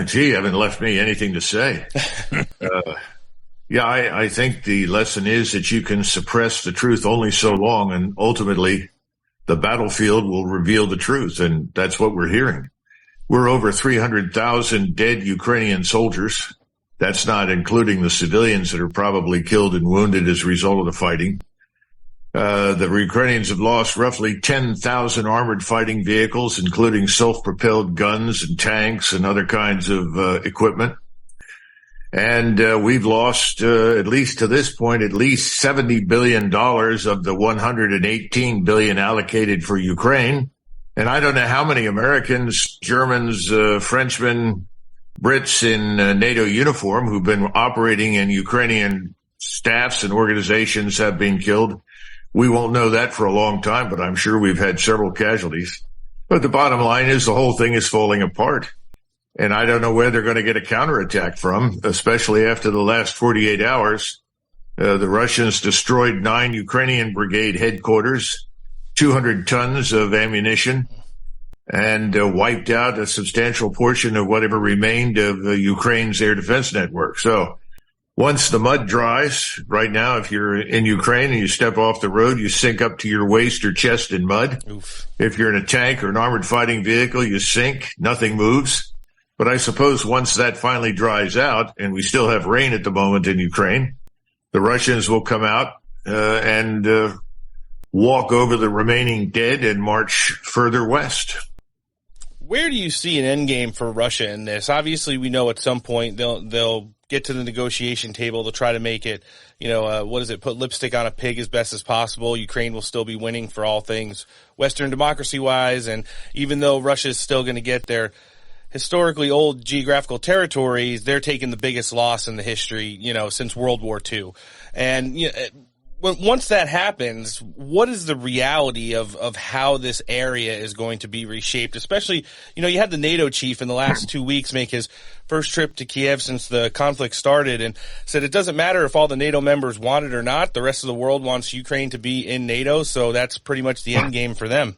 Gee, haven't left me anything to say. I think the lesson is that you can suppress the truth only so long, and ultimately the battlefield will reveal the truth, and that's what we're hearing. We're over 300,000 dead Ukrainian soldiers. That's not including the civilians that are probably killed and wounded as a result of the fighting. The Ukrainians have lost roughly 10,000 armored fighting vehicles, including self-propelled guns and tanks and other kinds of equipment. And we've lost, at least to this point, at least $70 billion of the $118 billion allocated for Ukraine. And I don't know how many Americans, Germans, Frenchmen, Brits in NATO uniform who've been operating in Ukrainian staffs and organizations have been killed. We won't know that for a long time, but I'm sure we've had several casualties. But the bottom line is the whole thing is falling apart. And I don't know where they're going to get a counterattack from, especially after the last 48 hours. The Russians destroyed 9 Ukrainian brigade headquarters, 200 tons of ammunition, and wiped out a substantial portion of whatever remained of Ukraine's air defense network. So once the mud dries, right now, if you're in Ukraine and you step off the road, you sink up to your waist or chest in mud. Oof. If you're in a tank or an armored fighting vehicle, you sink, nothing moves. But I suppose once that finally dries out, and we still have rain at the moment in Ukraine, the Russians will come out and walk over the remaining dead and march further west. Where do you see an endgame for Russia in this? Obviously, we know at some point they'll get to the negotiation table. They'll try to make it, put lipstick on a pig as best as possible. Ukraine will still be winning for all things Western democracy-wise, and even though Russia is still going to get their historically old geographical territories, they're taking the biggest loss in the history, since World War II. And once that happens, what is the reality of how this area is going to be reshaped? Especially, you had the NATO chief in the last 2 weeks make his first trip to Kiev since the conflict started and said it doesn't matter if all the NATO members want it or not. The rest of the world wants Ukraine to be in NATO, so that's pretty much the end game for them.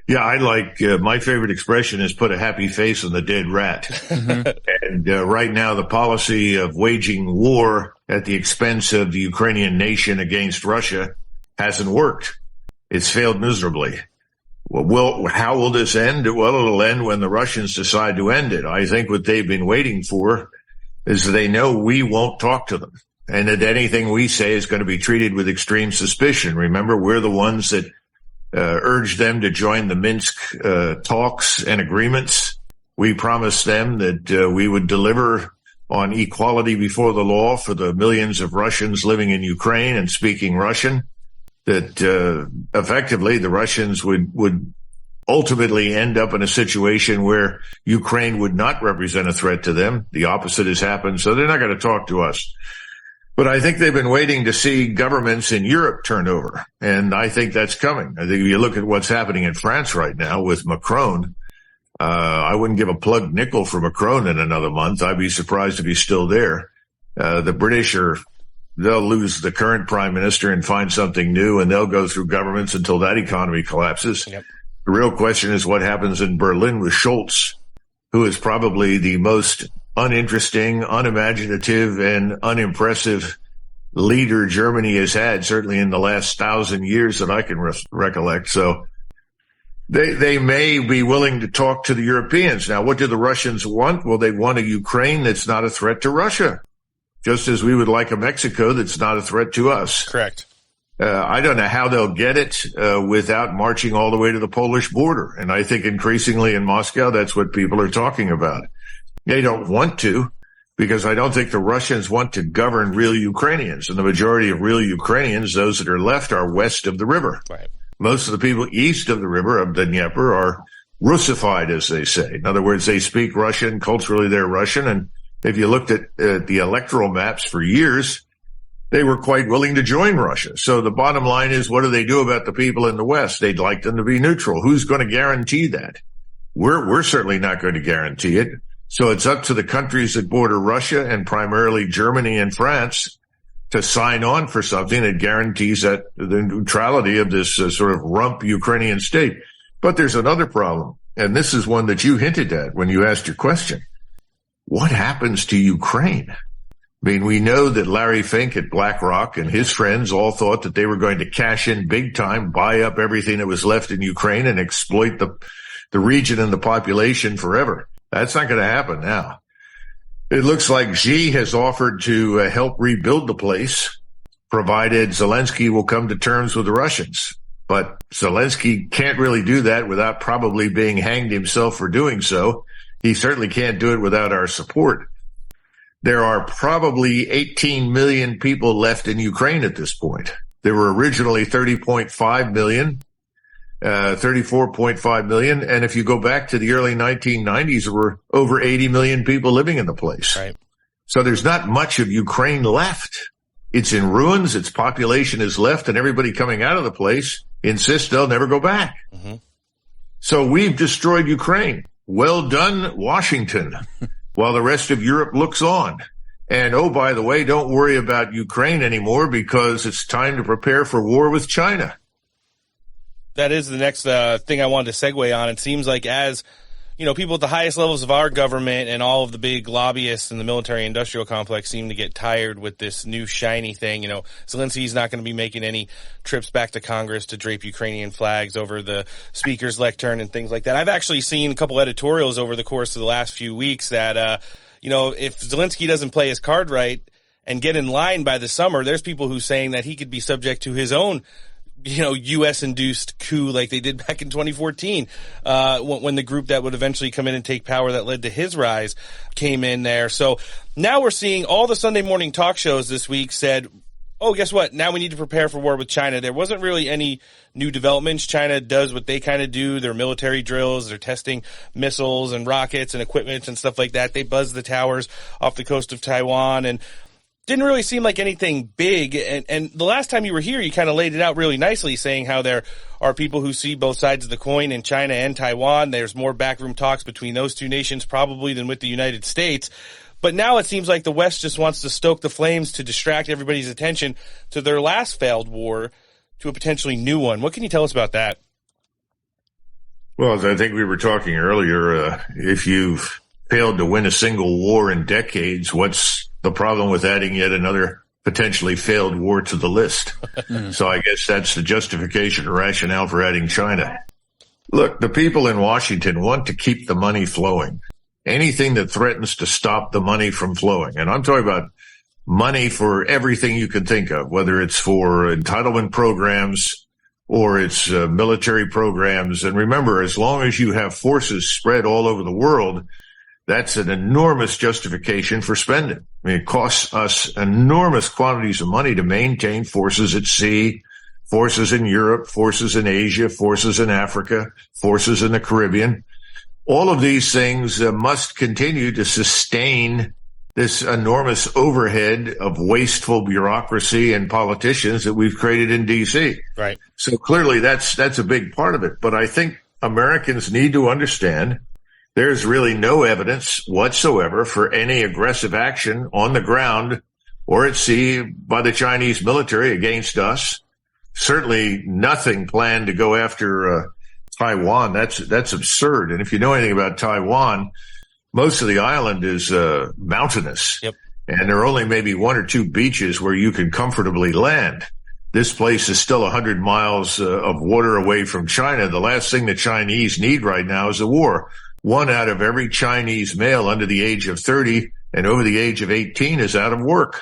Yeah, I like my favorite expression is put a happy face on the dead rat. And right now, the policy of waging war at the expense of the Ukrainian nation against Russia hasn't worked. It's failed miserably. Well, how will this end? Well, it'll end when the Russians decide to end it. I think what they've been waiting for is they know we won't talk to them and that anything we say is going to be treated with extreme suspicion. Remember, we're the ones that urged them to join the Minsk talks and agreements. We promised them that we would deliver on equality before the law for the millions of Russians living in Ukraine and speaking Russian, that effectively the Russians would ultimately end up in a situation where Ukraine would not represent a threat to them. The opposite has happened, so they're not going to talk to us. But I think they've been waiting to see governments in Europe turn over, and I think that's coming. I think if you look at what's happening in France right now with Macron, I wouldn't give a plug nickel for Macron in another month. I'd be surprised if he's still there. The British they'll lose the current prime minister and find something new, and they'll go through governments until that economy collapses. Yep. The real question is what happens in Berlin with Scholz, who is probably the most uninteresting, unimaginative, and unimpressive leader Germany has had, certainly in the last 1,000 years that I can recollect. So they may be willing to talk to the Europeans. Now, what do the Russians want? Well, they want a Ukraine that's not a threat to Russia, just as we would like a Mexico that's not a threat to us. Correct. I don't know how they'll get it without marching all the way to the Polish border. And I think increasingly in Moscow, that's what people are talking about. They don't want to, because I don't think the Russians want to govern real Ukrainians. And the majority of real Ukrainians, those that are left, are west of the river. Right. Most of the people east of the river, of the Dnieper, are Russified, as they say. In other words, they speak Russian. Culturally, they're Russian. And if you looked at the electoral maps for years, they were quite willing to join Russia. So the bottom line is, what do they do about the people in the West? They'd like them to be neutral. Who's going to guarantee that? We're certainly not going to guarantee it. So it's up to the countries that border Russia, and primarily Germany and France, to sign on for something that guarantees that the neutrality of this sort of rump Ukrainian state. But there's another problem. and this is one that you hinted at when you asked your question. What happens to Ukraine? I mean, we know that Larry Fink at BlackRock and his friends all thought that they were going to cash in big time, buy up everything that was left in Ukraine and exploit the region and the population forever. That's not going to happen now. It looks like Xi has offered to help rebuild the place, provided Zelensky will come to terms with the Russians. But Zelensky can't really do that without probably being hanged himself for doing so. He certainly can't do it without our support. There are probably 18 million people left in Ukraine at this point. There were originally 30.5 million, 34.5 million. And if you go back to the early 1990s, there were over 80 million people living in the place. Right. So there's not much of Ukraine left. It's in ruins. Its population is left, and everybody coming out of the place insists they'll never go back. Mm-hmm. So we've destroyed Ukraine. Well done, Washington, while the rest of Europe looks on. And, oh, by the way, don't worry about Ukraine anymore because it's time to prepare for war with China. That is the next thing I wanted to segue on. It seems like as, you know, people at the highest levels of our government and all of the big lobbyists in the military industrial complex seem to get tired with this new shiny thing. You know, Zelensky's not going to be making any trips back to Congress to drape Ukrainian flags over the speaker's lectern and things like that. I've actually seen a couple editorials over the course of the last few weeks that, you know, if Zelensky doesn't play his card right and get in line by the summer, there's people who saying that he could be subject to his own, you know, U.S.-induced coup like they did back in 2014 when the group that would eventually come in and take power that led to his rise came in there. So now we're seeing all the Sunday morning talk shows this week said, oh, guess what? Now we need to prepare for war with China. There wasn't really any new developments. China does what they kind of do, their military drills. They're testing missiles and rockets and equipment and stuff like that. They buzz the towers off the coast of Taiwan and didn't really seem like anything big. And the last time you were here, you kind of laid it out really nicely, saying how there are people who see both sides of the coin in China and Taiwan. There's more backroom talks between those two nations probably than with the United States. But now it seems like the West just wants to stoke the flames to distract everybody's attention to their last failed war to a potentially new one. What can you tell us about that? Well, as I think we were talking earlier, if you've failed to win a single war in decades, what's the problem with adding yet another potentially failed war to the list? So I guess that's the justification or rationale for adding China. Look, the people in Washington want to keep the money flowing. Anything that threatens to stop the money from flowing. And I'm talking about money for everything you can think of, whether it's for entitlement programs or it's military programs. And remember, as long as you have forces spread all over the world, that's an enormous justification for spending. I mean, it costs us enormous quantities of money to maintain forces at sea, forces in Europe, forces in Asia, forces in Africa, forces in the Caribbean. All of these things must continue to sustain this enormous overhead of wasteful bureaucracy and politicians that we've created in D.C. Right. So clearly that's a big part of it. But I think Americans need to understand there's really no evidence whatsoever for any aggressive action on the ground or at sea by the Chinese military against us. Certainly nothing planned to go after Taiwan. That's absurd. And if you know anything about Taiwan, most of the island is mountainous. Yep. And there are only maybe one or two beaches where you can comfortably land. This place is still 100 miles of water away from China. The last thing the Chinese need right now is a war. 1 out of every Chinese male under the age of 30 and over the age of 18 is out of work.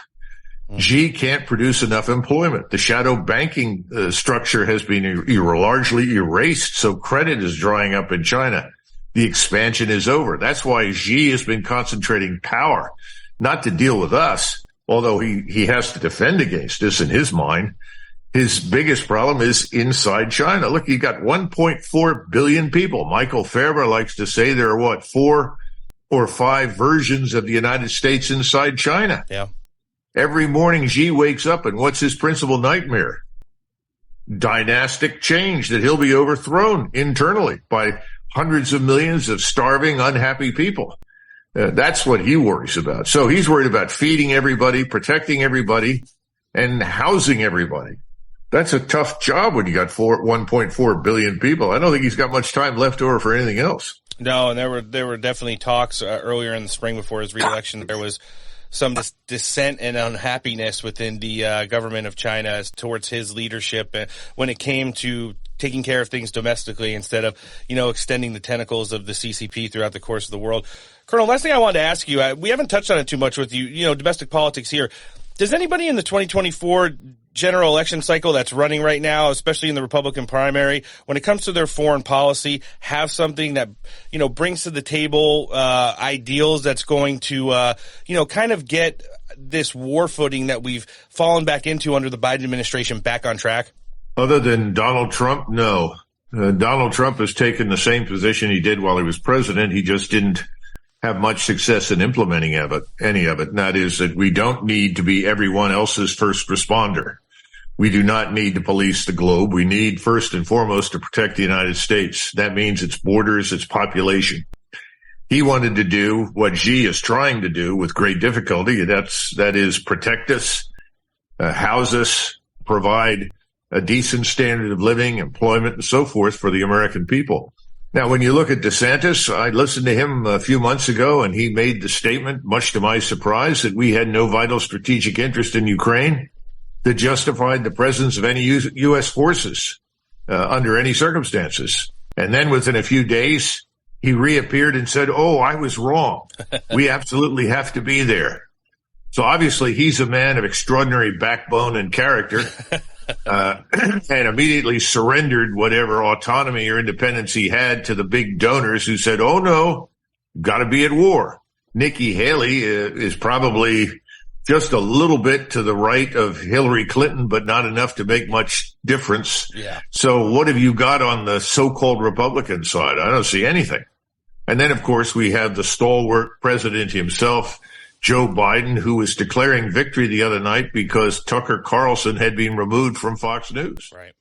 Xi can't produce enough employment. The shadow banking structure has been largely erased, so credit is drying up in China. The expansion is over. That's why Xi has been concentrating power, not to deal with us, although he has to defend against us in his mind. His biggest problem is inside China. Look, you got 1.4 billion people. Michael Farber likes to say there are, 4 or 5 versions of the United States inside China. Yeah. Every morning, Xi wakes up, and what's his principal nightmare? Dynastic change, that he'll be overthrown internally by hundreds of millions of starving, unhappy people. That's what he worries about. So he's worried about feeding everybody, protecting everybody, and housing everybody. That's a tough job when you got 1.4 billion people. I don't think he's got much time left over for anything else. No, and there were definitely talks earlier in the spring before his re-election. There was some dissent and unhappiness within the government of China towards his leadership when it came to taking care of things domestically instead of, extending the tentacles of the CCP throughout the course of the world. Colonel, last thing I wanted to ask you, we haven't touched on it too much with you, domestic politics here. Does anybody in the 2024 general election cycle that's running right now, especially in the Republican primary, when it comes to their foreign policy, have something that, brings to the table ideals that's going to, kind of get this war footing that we've fallen back into under the Biden administration back on track? Other than Donald Trump, no. Donald Trump has taken the same position he did while he was president. He just didn't have much success in implementing any of it. And that is that we don't need to be everyone else's first responder. We do not need to police the globe. We need first and foremost to protect the United States. That means its borders, its population. He wanted to do what Xi is trying to do with great difficulty. That is protect us, house us, provide a decent standard of living, employment, and so forth for the American people. Now, when you look at DeSantis, I listened to him a few months ago, and he made the statement, much to my surprise, that we had no vital strategic interest in Ukraine that justified the presence of any U.S. forces under any circumstances. And then within a few days, he reappeared and said, I was wrong. We absolutely have to be there. So obviously, he's a man of extraordinary backbone and character. And immediately surrendered whatever autonomy or independence he had to the big donors who said, no, got to be at war. Nikki Haley is probably just a little bit to the right of Hillary Clinton, but not enough to make much difference. Yeah. So what have you got on the so-called Republican side? I don't see anything. And then, of course, we have the stalwart president himself, Joe Biden, who was declaring victory the other night because Tucker Carlson had been removed from Fox News. Right.